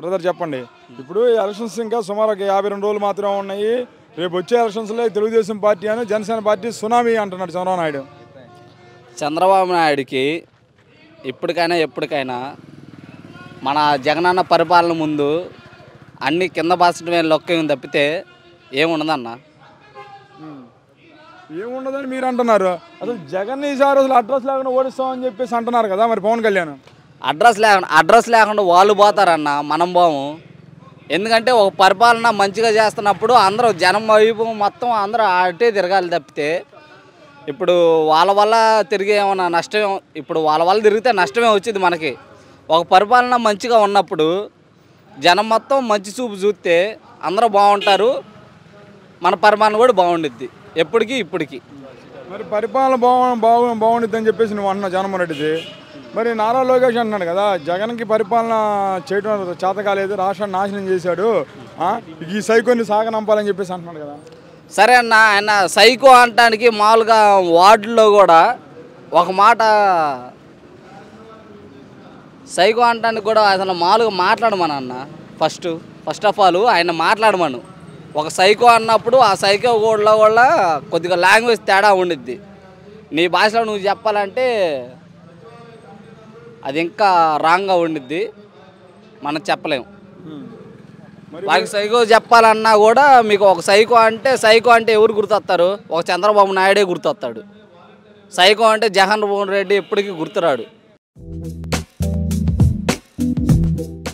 Brother చెప్పండి, ఇప్పుడు elections ఇంకా సుమారు 52 రోజులు మాత్రమే ఉన్నాయి. రేపు వచ్చే ఎలక్షన్స్లో తెలుగుదేశం పార్టీ అని జనసేన పార్టీ సునామీ అంటున్నాడు చంద్రబాబు నాయుడు. చంద్రబాబు నాయుడికి ఇప్పటికైనా ఎప్పటికైనా మన జగనన్న పరిపాలన ముందు అన్ని కింద బాసటమే లొక్కేం తప్పితే ఏముండదన్న. ఏముండదని మీరు అంటున్నారు. అసలు జగన్ ఈసారి అసలు అడ్రస్ లేకుండా ఓడిస్తామని చెప్పేసి అంటున్నారు కదా మరి పవన్ కళ్యాణ్. అడ్రస్ లేకుండా వాళ్ళు పోతారన్న, మనం పోము. ఎందుకంటే ఒక పరిపాలన మంచిగా చేస్తున్నప్పుడు అందరూ జనం వైపు మొత్తం అందరూ అటే తిరగాలి తప్పితే ఇప్పుడు వాళ్ళ వల్ల తిరిగే ఏమన్నా నష్టమే. ఇప్పుడు వాళ్ళ వల్ల తిరిగితే నష్టమే వచ్చింది మనకి. ఒక పరిపాలన మంచిగా ఉన్నప్పుడు జనం మొత్తం మంచి చూపు చూస్తే అందరూ బాగుంటారు, మన పరిపాలన కూడా బాగుండిద్ది ఎప్పటికీ ఇప్పటికీ. మరి పరిపాలన బాగుండిద్ది అని చెప్పేసి నువ్వు అంటున్నావు జగన్మోహన్ రెడ్డిది. మరి నారా లోకేష్ అంటున్నాడు కదా, జగన్కి పరిపాలన చేయడం చేత కాలేదు, రాష్ట్రాన్ని నాశనం చేశాడు, ఈ సైకోని సాగనంపాలని చెప్పేసి అంటున్నాడు కదా. సరే అన్న, ఆయన సైకో అనటానికి మామూలుగా వార్డులో కూడా ఒక మాట సైకో అనటానికి కూడా అసలు మామూలుగా మాట్లాడమను అన్న. ఫస్ట్ ఆఫ్ ఆల్ ఆయన మాట్లాడమను. ఒక సైకో అన్నప్పుడు ఆ సైకో కూడా కొద్దిగా లాంగ్వేజ్ తేడా ఉండిద్ది. నీ భాషలో నువ్వు చెప్పాలంటే అది ఇంకా రాంగ్గా ఉండిద్ది, మనం చెప్పలేము. వాళ్ళకి సైకో చెప్పాలన్నా కూడా మీకు ఒక సైకో అంటే ఎవరు గుర్తొస్తారు? ఒక చంద్రబాబు నాయుడే గుర్తొస్తాడు. సైకో అంటే జగన్మోహన్ రెడ్డి ఎప్పటికీ గుర్తురాడు.